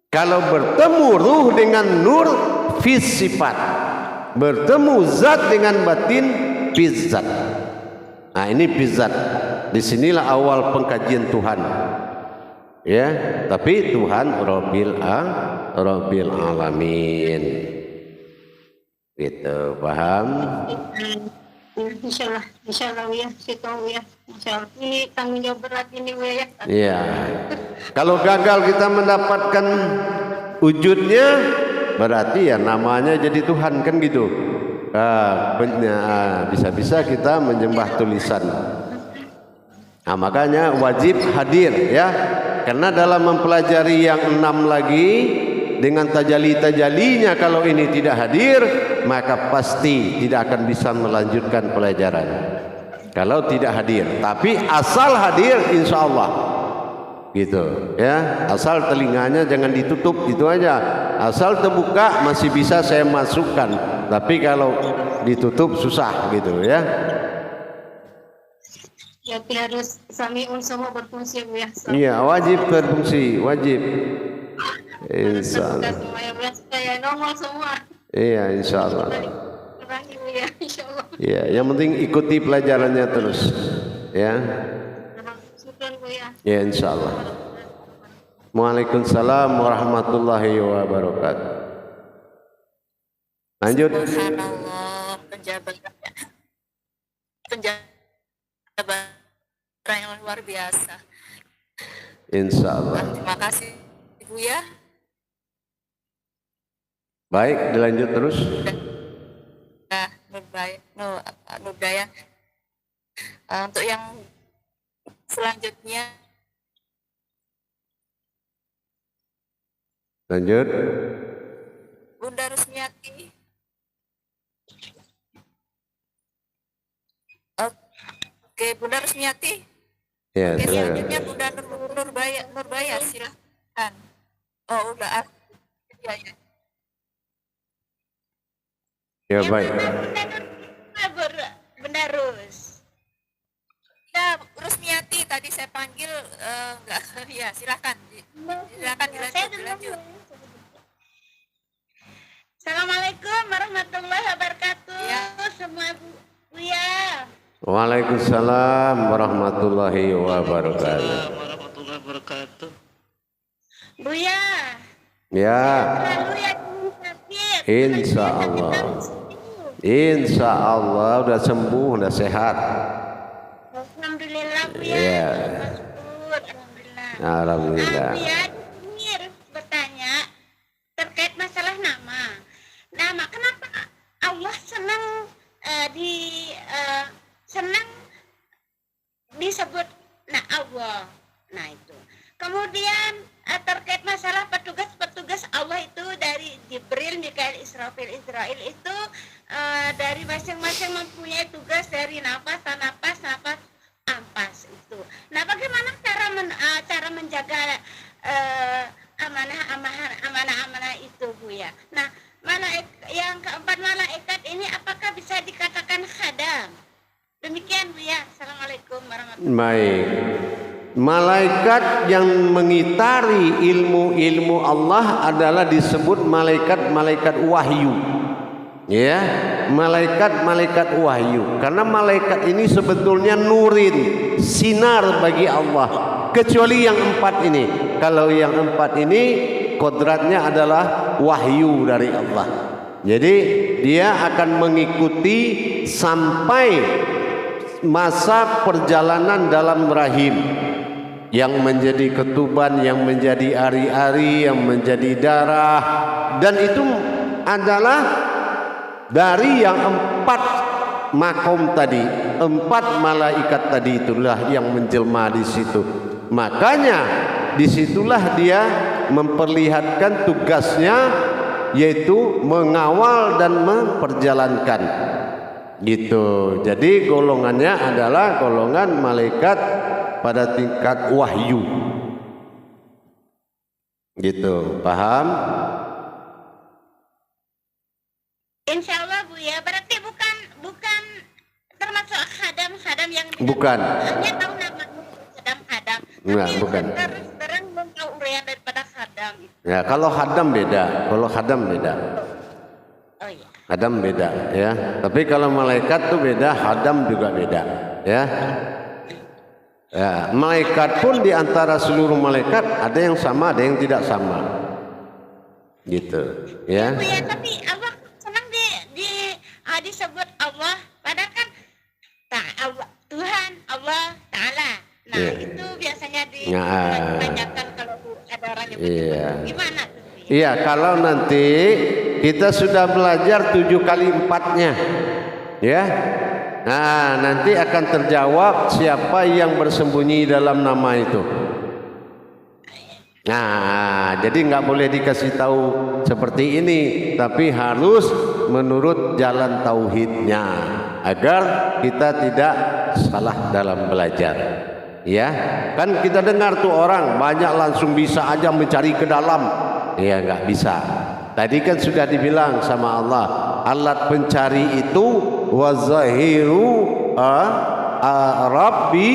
Kalau bertemu ruh dengan nur, fisifat. Bertemu zat dengan batin, pizzat. Nah, ini pizzat. Disinilah awal pengkajian Tuhan. Ya, tapi Tuhan Rabbil Alamin. Gitu, paham? Insyaallah ya, kita ya. Insyaallah ini tanggung jawab berat ini ya. Iya. Kalau gagal kita mendapatkan wujudnya, berarti ya namanya jadi Tuhan kan gitu. Bisa-bisa kita menyembah tulisan. Nah, makanya wajib hadir ya. Karena dalam mempelajari yang 6 lagi dengan tajali-tajalinya, kalau ini tidak hadir maka pasti tidak akan bisa melanjutkan pelajaran kalau tidak hadir. Tapi asal hadir insya Allah gitu ya, asal telinganya jangan ditutup gitu aja, asal terbuka masih bisa saya masukkan, tapi kalau ditutup susah gitu ya. Jadi harus samiun semua berfungsi Bu ya. Iya, wajib berfungsi, wajib. Insya Terbuka Allah. semua ya Bu ya, supaya nongol semua. Iya, insya Allah. Terakhir Bu ya, insya Allah. Iya, yang penting ikuti pelajarannya terus ya. Syukran Bu ya. Ya, insya Allah. Waalaikumsalam warahmatullahi wabarakatuh. Lanjut. Subhanallah, penjabat yang luar biasa. Insya Allah. Terima kasih Ibu ya. Baik, dilanjut terus. Nah, Nurdaya. Untuk yang selanjutnya, Lanjut. Bunda Rusmiati. Oke, Bunda Rusmiati. Ya, Oke, silakan. selanjutnya Bunda Nurbaya, silahkan. Oh, udah. Ya, ya. Ya, baik. Bunda Rus. Ya, Rusmiati tadi saya panggil enggak. Ya, silakan. Silakan dilanjut. Assalamualaikum warahmatullahi wabarakatuh. Ya. Semua Bu ya. Waalaikumsalam warahmatullahi wabarakatuh. Warahmatullahi wabarakatuh. Bu ya. Ya, Lalu ya sakit. insya Allah. Insya Allah udah sembuh, udah sehat. Alhamdulillah Bu ya. Iya. Syukur, alhamdulillah. Alhamdulillah. Bu ya, ini bertanya terkait masalah nama. Nama kenapa Allah senang senang disebut Allah. Nah itu. Kemudian terkait masalah petugas Allah itu dari Jibril, Mikail, Israfil, Israel itu dari masing-masing mempunyai tugas dari nafas, ampas itu. Nah, bagaimana cara menjaga amanah itu Bu ya? Nah, yang keempat malaikat ini apakah bisa dikatakan khadam? Demikian Bu ya. Assalamualaikum warahmatullahi wabarakatuh. Baik. Malaikat yang mengitari ilmu-ilmu Allah adalah disebut malaikat-malaikat wahyu. Ya, malaikat-malaikat wahyu. Karena malaikat ini sebetulnya nurin, sinar bagi Allah. Kecuali yang 4 ini. Kalau yang 4 ini kodratnya adalah wahyu dari Allah. Jadi dia akan mengikuti sampai masa perjalanan dalam rahim, yang menjadi ketuban, yang menjadi ari-ari, yang menjadi darah, dan itu adalah dari yang 4 makom tadi, 4 malaikat tadi, itulah yang menjelma di situ. Makanya disitulah dia memperlihatkan tugasnya, yaitu mengawal dan memperjalankan gitu. Jadi golongannya adalah golongan malaikat pada tingkat wahyu gitu. Paham? Insya Allah Bu ya. Berarti bukan termasuk khadam yang Bukan. hanya tahu nama khadam. Enggak, Tapi bukan. terang belum tahu uraian daripada khadam. Ya, kalau hadam beda. Kalau hadam beda. Oh iya. Hadam beda ya. Tapi kalau malaikat tuh beda, hadam juga beda ya. Ya, malaikat pun di antara seluruh malaikat ada yang sama, ada yang tidak sama. Gitu ya. Bu ya, tapi Allah senang disebut Allah, padahal kan Allah, Tuhan Allah Ta'ala. Nah, Iya. itu biasanya Nah. ditanyakan kalau ada orang yang Iya. gimana tuh Bu Iya, kalau nanti kita sudah belajar 7 kali 4-nya, ya. Nah, nanti akan terjawab siapa yang bersembunyi dalam nama itu. Nah, jadi nggak boleh dikasih tahu seperti ini, tapi harus menurut jalan tauhidnya agar kita tidak salah dalam belajar. Ya, kan kita dengar tuh orang banyak langsung bisa aja mencari ke dalam. Ya, nggak bisa. Tadi kan sudah dibilang sama Allah, alat pencari itu wazahiru Rabbi,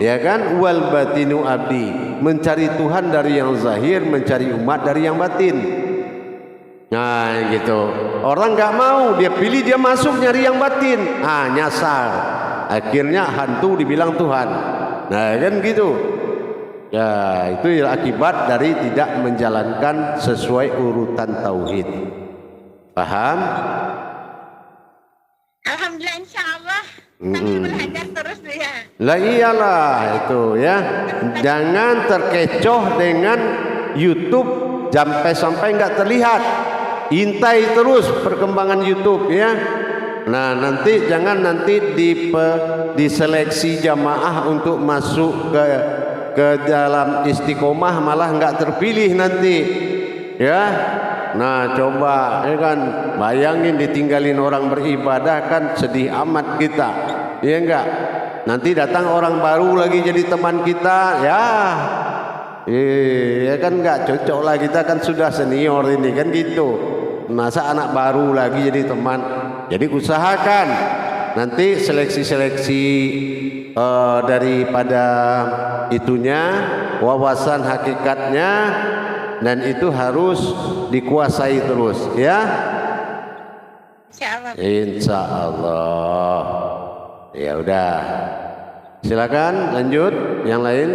ya kan, wal batinu abdi. Mencari Tuhan dari yang zahir, mencari umat dari yang batin. Nah gitu. Orang nggak mau, dia pilih dia masuk nyari yang batin. Nyasar. Akhirnya hantu dibilang Tuhan. Nah kan gitu. Ya itu akibat dari tidak menjalankan sesuai urutan tauhid. Paham? Alhamdulillah, insya Allah. Sambil belajar terus ya. Lah iyalah itu ya. Jangan terkecoh dengan YouTube sampai nggak terlihat. Intai terus perkembangan YouTube ya. Nah nanti jangan diseleksi jamaah untuk masuk ke dalam istiqomah malah nggak terpilih nanti ya. Nah coba ya kan, bayangin ditinggalin orang beribadah kan sedih amat kita, ya enggak? Nanti datang orang baru lagi jadi teman kita, ya kan enggak cocok lah, kita kan sudah senior ini kan gitu. Masa anak baru lagi jadi teman? Jadi usahakan nanti seleksi-seleksi daripada itunya, wawasan hakikatnya. Dan itu harus dikuasai terus ya. Insyaallah. Insyaallah. Ya udah. Silakan lanjut yang lain.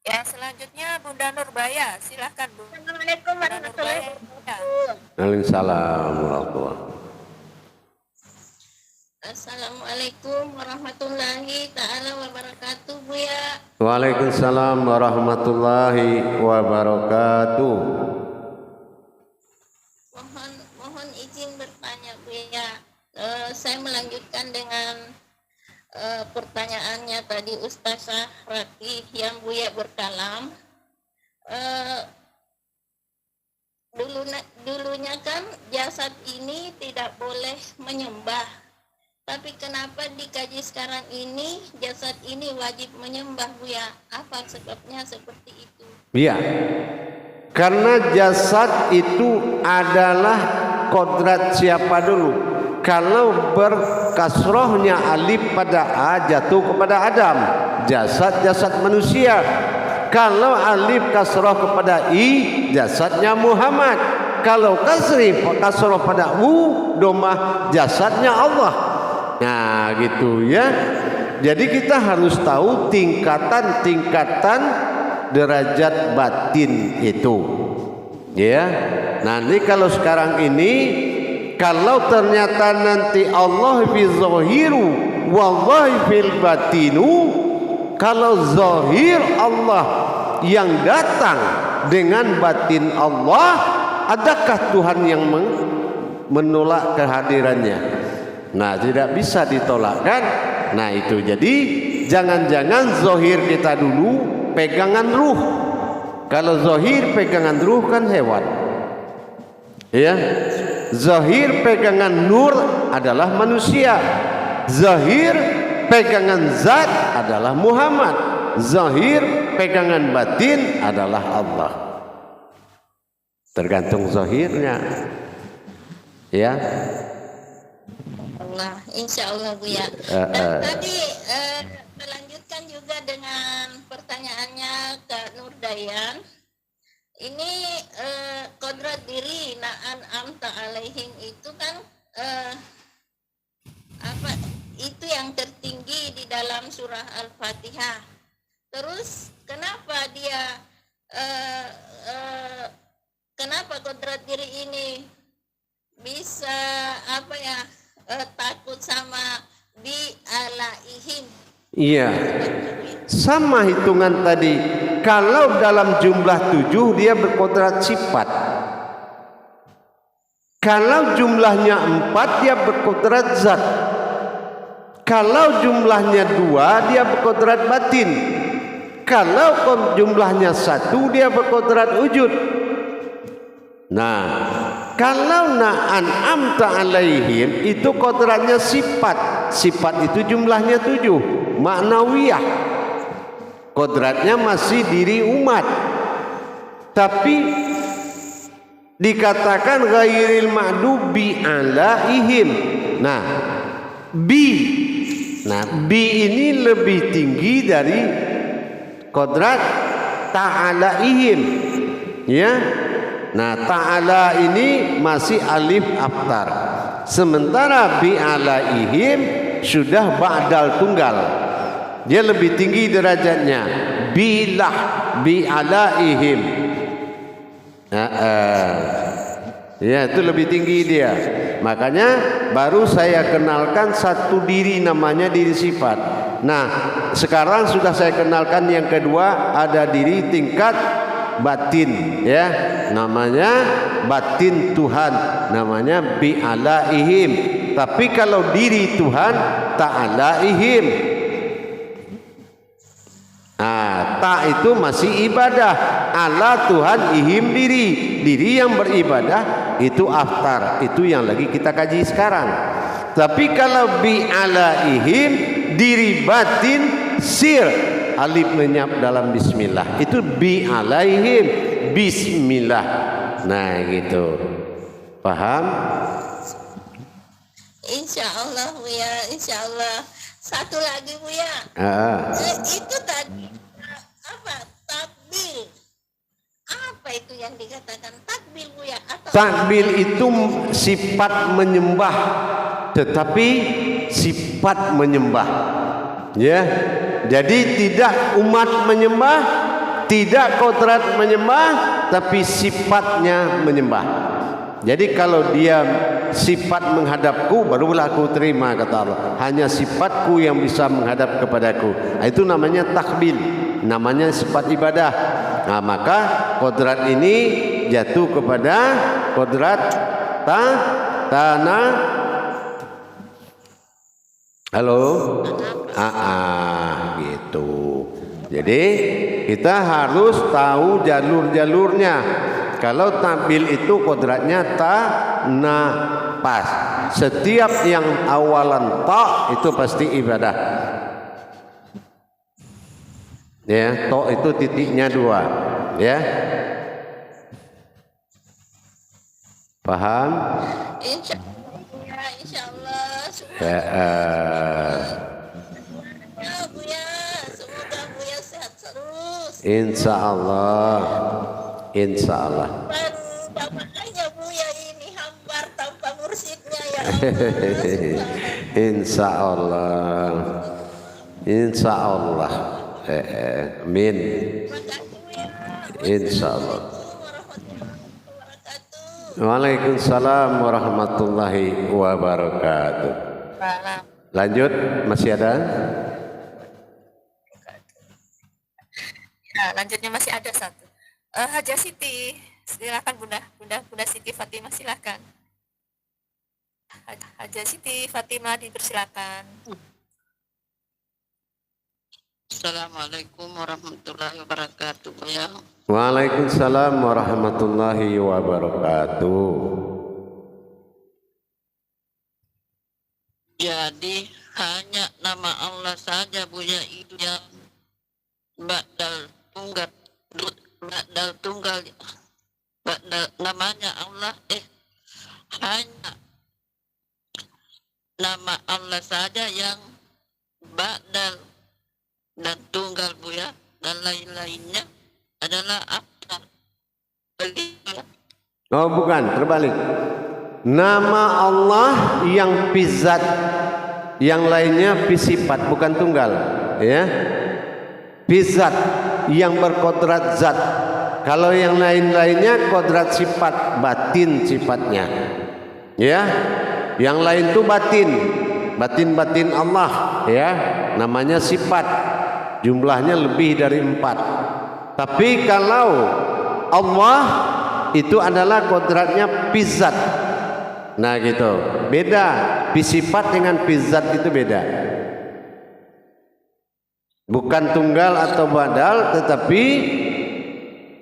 Ya, selanjutnya Bunda Nurbaya, silahkan Bu. Assalamualaikum warahmatullahi wabarakatuh. Waalaikumsalam warahmatullahi. Assalamualaikum warahmatullahi ta'ala wabarakatuh, Buya. Waalaikumsalam warahmatullahi wabarakatuh. Mohon izin bertanya, Buya. Saya melanjutkan dengan pertanyaannya tadi Ustazah Ratih yang Buya berkalam. Dulunya kan jasad ini tidak boleh menyembah. Tapi kenapa dikaji sekarang ini jasad ini wajib menyembah, Buya? Apa sebabnya seperti itu? Iya. Karena jasad itu adalah kodrat siapa dulu? Kalau berkasrohnya alif pada A jatuh kepada Adam, jasad manusia. Kalau alif kasroh kepada I, jasadnya Muhammad. Kalau kasroh pada U, domah, jasadnya Allah. Nah gitu ya. Jadi kita harus tahu tingkatan-tingkatan derajat batin itu. Ya. Nanti kalau sekarang ini, kalau ternyata nanti Allah fi zahiru wallahi fil batinu, kalau zahir Allah yang datang dengan batin Allah, adakah Tuhan yang menolak kehadirannya? Nah tidak bisa ditolak kan. Nah itu jadi jangan-jangan zahir kita dulu pegangan ruh. Kalau zahir pegangan ruh kan hewan ya. Zahir pegangan nur adalah manusia. Zahir pegangan zat adalah Muhammad. Zahir pegangan batin adalah Allah. Tergantung zahirnya ya. Allah, insya Allah, Buya. Dan tadi melanjutkan juga dengan pertanyaannya Kak Nurdayan. Ini kodrat diri na'an amta alaihim itu kan itu yang tertinggi di dalam surah Al-Fatihah. Terus kenapa dia kenapa kodrat diri ini bisa takut sama bi alaihim? Iya. Sama hitungan tadi. Kalau dalam jumlah 7 dia berkodrat sifat. Kalau jumlahnya 4 dia berkodrat zat. Kalau jumlahnya 2 dia berkodrat batin. Kalau jumlahnya 1 dia berkodrat wujud. Nah, kalau an'amta alaihim itu kodratnya sifat. Sifat itu jumlahnya 7, maknawiyah. Kodratnya masih diri umat. Tapi dikatakan ghairil maghdubi alaihim. Nah, bi ini lebih tinggi dari kodrat ta'alaihim, ya. Nah, ta'ala ini masih alif aftar, sementara bi alaihim sudah ba'dal tunggal, dia lebih tinggi derajatnya. Bilah bi alaihim, ya, itu lebih tinggi dia. Makanya baru saya kenalkan satu diri, namanya diri sifat. Nah, sekarang sudah saya kenalkan yang kedua, ada diri tingkat batin, ya, namanya batin Tuhan, namanya bi alaihim. Tapi kalau diri Tuhan ta'alaihim. Nah, ta itu masih ibadah, ala Tuhan, ihim diri yang beribadah itu aftar, itu yang lagi kita kaji sekarang. Tapi kalau bi alaihim, diri batin sir, alif lenyap dalam bismillah, itu bi alaihim, bismillah. Nah, gitu, paham? Insyaallah Buya, insyaallah. Satu lagi Buya. Itu tadi apa? Takbil. Apa itu yang dikatakan takbil Buya? Takbil itu sifat menyembah, tetapi sifat menyembah, ya. Jadi tidak umat menyembah, tidak kodrat menyembah, tapi sifatnya menyembah. Jadi kalau dia sifat menghadapku, barulah aku terima, kata Allah. Hanya sifatku yang bisa menghadap kepadaku. Itu namanya takbil, namanya sifat ibadah. Nah, maka kodrat ini jatuh kepada kodrat tanah. Halo, gitu. Jadi kita harus tahu jalur-jalurnya. Kalau takbil itu kodratnya ta na pas. Setiap yang awalan ta itu pasti ibadah. Ya, to itu titiknya 2, ya. Paham? Insyaallah. Ya Buya, semoga Buya sehat terus. Insyaallah. Insyaallah. Makanya Buya ini hambar tanpa mursyidnya, ya. Insyaallah. Insyaallah. Amin. Insyaallah. Waalaikumsalam warahmatullahi wabarakatuh. Lanjut, masih ada? Ya, lanjutnya masih ada satu. Haja Siti, silakan Bunda Siti Fatimah, silakan. Haja Siti Fatimah dipersilakan. Assalamualaikum warahmatullahi wabarakatuh, ya. Waalaikumsalam warahmatullahi wabarakatuh. Jadi hanya nama Allah saja Buya itu yang ba'dal tunggal namanya Allah, hanya nama Allah saja yang ba'dal dan tunggal Buya, dan lain-lainnya adalah aftar. Oh, bukan, terbalik. Nama Allah yang pizat, yang lainnya pisifat, bukan tunggal, ya. Pizat yang berkodrat zat. Kalau yang lain-lainnya kodrat sifat, batin sifatnya, ya. Yang lain itu batin Allah, ya. Namanya sifat. Jumlahnya lebih dari 4. Tapi kalau Allah itu adalah kodratnya pizat. Nah gitu, beda. Sifat dengan pizat itu beda. Bukan tunggal atau badal, tetapi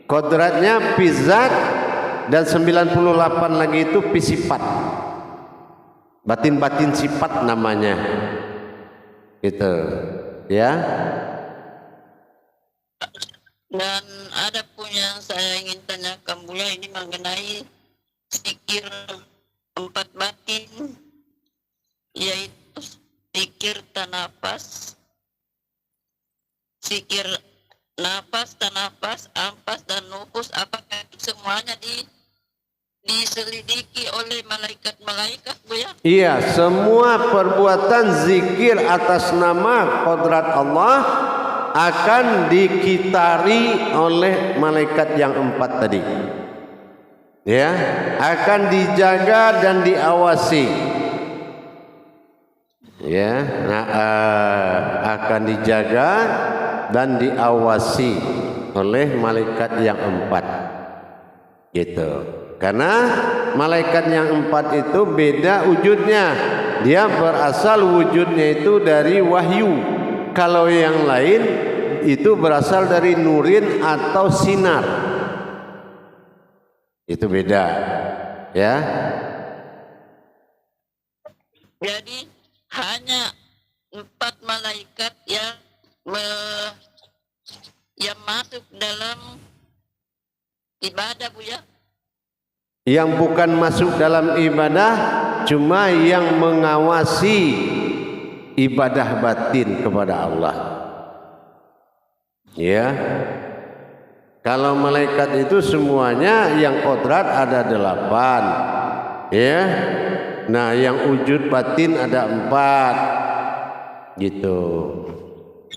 kodratnya pizat dan 98 lagi itu pisifat. Batin-batin sifat namanya. Gitu. Ya. Dan ada pun yang saya ingin tanyakan pula ini mengenai zikir 4 batin, yaitu zikir tanafas, zikir nafas, tanafas, ampas, dan nufus. Apakah semuanya diselidiki oleh malaikat-malaikat, Bu ya? Iya, semua perbuatan zikir atas nama kodrat Allah akan dikitari oleh malaikat yang 4 tadi. Ya, akan dijaga dan diawasi. Ya, akan dijaga dan diawasi oleh malaikat yang 4. Gitu. Karena malaikat yang 4 itu beda wujudnya. Dia berasal wujudnya itu dari wahyu. Kalau yang lain itu berasal dari nurin atau sinar. Itu beda, ya. Jadi hanya 4 malaikat yang masuk dalam ibadah, Bu ya? Yang bukan masuk dalam ibadah, cuma yang mengawasi ibadah batin kepada Allah. Ya. Kalau malaikat itu semuanya yang kodrat ada 8. Ya. Nah, yang wujud batin ada 4. Gitu.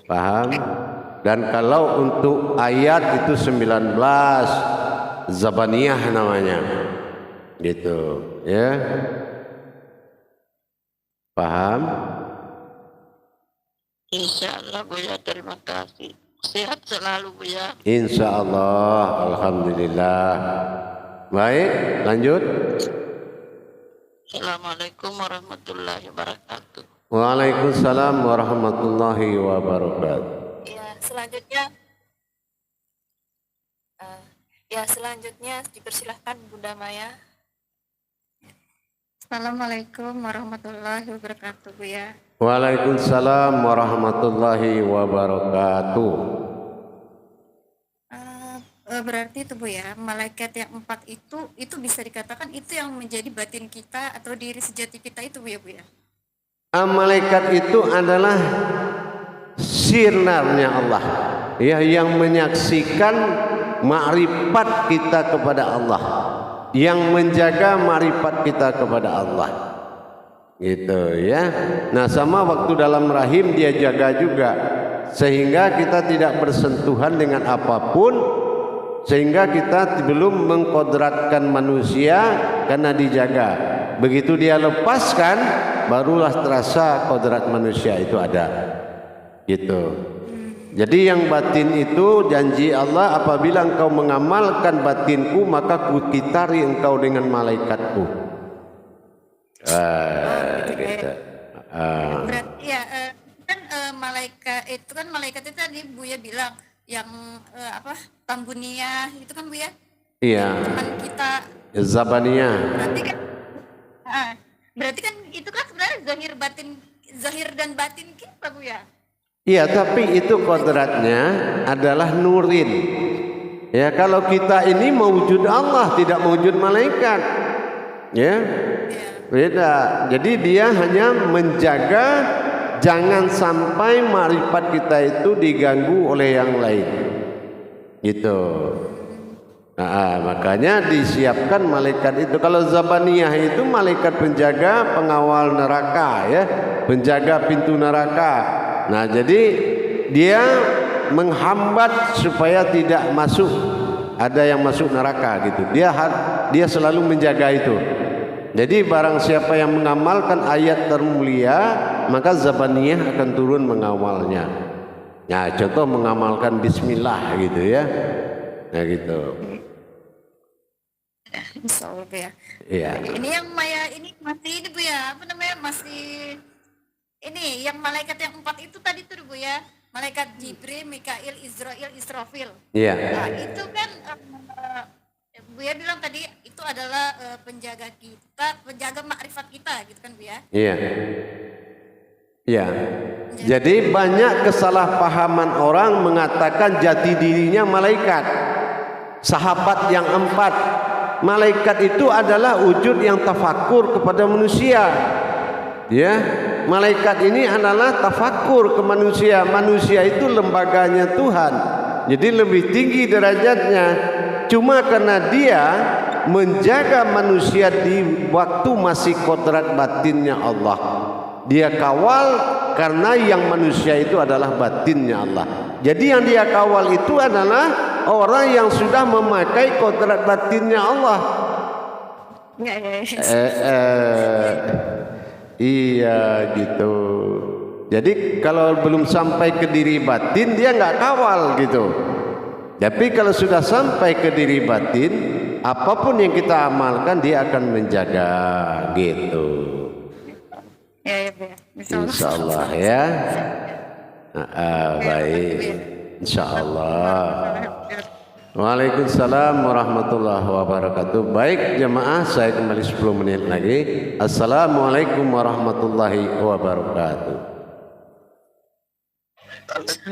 Paham? Dan kalau untuk ayat itu 19, Zabaniyah namanya. Gitu, ya. Paham? Insyaallah, Bu ya, terima kasih. Sehat selalu, Bu ya. Insyaallah, alhamdulillah. Baik, lanjut. Assalamualaikum warahmatullahi wabarakatuh. Waalaikumsalam warahmatullahi wabarakatuh. Selanjutnya dipersilahkan Bunda Maya. Assalamualaikum warahmatullahi wabarakatuh, Bu ya. Waalaikumsalam warahmatullahi wabarakatuh. Berarti itu, Bu ya, malaikat yang 4 itu bisa dikatakan itu yang menjadi batin kita atau diri sejati kita itu, Bu ya, Bu ya. Malaikat itu adalah sinarnya Allah, ya, yang menyaksikan ma'rifat kita kepada Allah, yang menjaga ma'rifat kita kepada Allah. Gitu ya. Nah, sama waktu dalam rahim dia jaga juga, sehingga kita tidak bersentuhan dengan apapun, sehingga kita belum mengkodratkan manusia karena dijaga. Begitu dia lepaskan, barulah terasa kodrat manusia itu ada. Gitu. Jadi yang batin itu janji Allah, apabila engkau mengamalkan batinku maka kukitari engkau dengan malaikatku. Gitu. Berarti ya kan malaikat itu tadi Bu ya bilang yang Tambuniyah itu kan, Bu ya. Iya. Teman kita. Zabaniyah. Berarti kan itu kan sebenarnya zahir dan batin kita, Bu ya. Iya, tapi itu kodratnya adalah nurin. Ya, kalau kita ini mewujud Allah, tidak mewujud malaikat. Ya, beda. Jadi dia hanya menjaga jangan sampai marifat kita itu diganggu oleh yang lain. Gitu. Nah, makanya disiapkan malaikat itu. Kalau Zabaniyah itu malaikat penjaga pengawal neraka, ya, penjaga pintu neraka. Nah, jadi dia menghambat supaya tidak masuk, ada yang masuk neraka gitu. Dia selalu menjaga itu. Jadi barang siapa yang mengamalkan ayat termulia, maka Zabaniyah akan turun mengawalnya. Nah, contoh mengamalkan bismillah gitu ya. Nah gitu. Insya Allah Bu ya. Iya. Ini yang Maya ini masih ini Bu ya, apa namanya, masih ini yang malaikat yang 4 itu tadi tuh Bu ya, malaikat Jibril, Mikail, Israil, Israfil. Iya. Nah itu kan Bu ya bilang tadi itu adalah penjaga kita, penjaga makrifat kita gitu kan Bu ya. Iya. Iya. Jadi banyak kesalahpahaman orang mengatakan jati dirinya malaikat. Sahabat yang 4. Malaikat itu adalah wujud yang tafakur kepada manusia. Ya, malaikat ini adalah tafakur ke manusia. Manusia itu lembaganya Tuhan. Jadi lebih tinggi derajatnya. Cuma karena dia menjaga manusia di waktu masih kodrat batinnya Allah. Dia kawal karena yang manusia itu adalah batinnya Allah. Jadi yang dia kawal itu adalah orang yang sudah memakai kodrat batinnya Allah. Iya gitu. Jadi kalau belum sampai ke diri batin dia nggak kawal gitu. Tapi kalau sudah sampai ke diri batin, apapun yang kita amalkan dia akan menjaga gitu. Ya Bu ya. Insya Allah ya. Baik. Insya Allah. Waalaikumsalam warahmatullahi wabarakatuh. Baik jemaah, saya kembali 10 menit lagi. Assalamualaikum warahmatullahi wabarakatuh.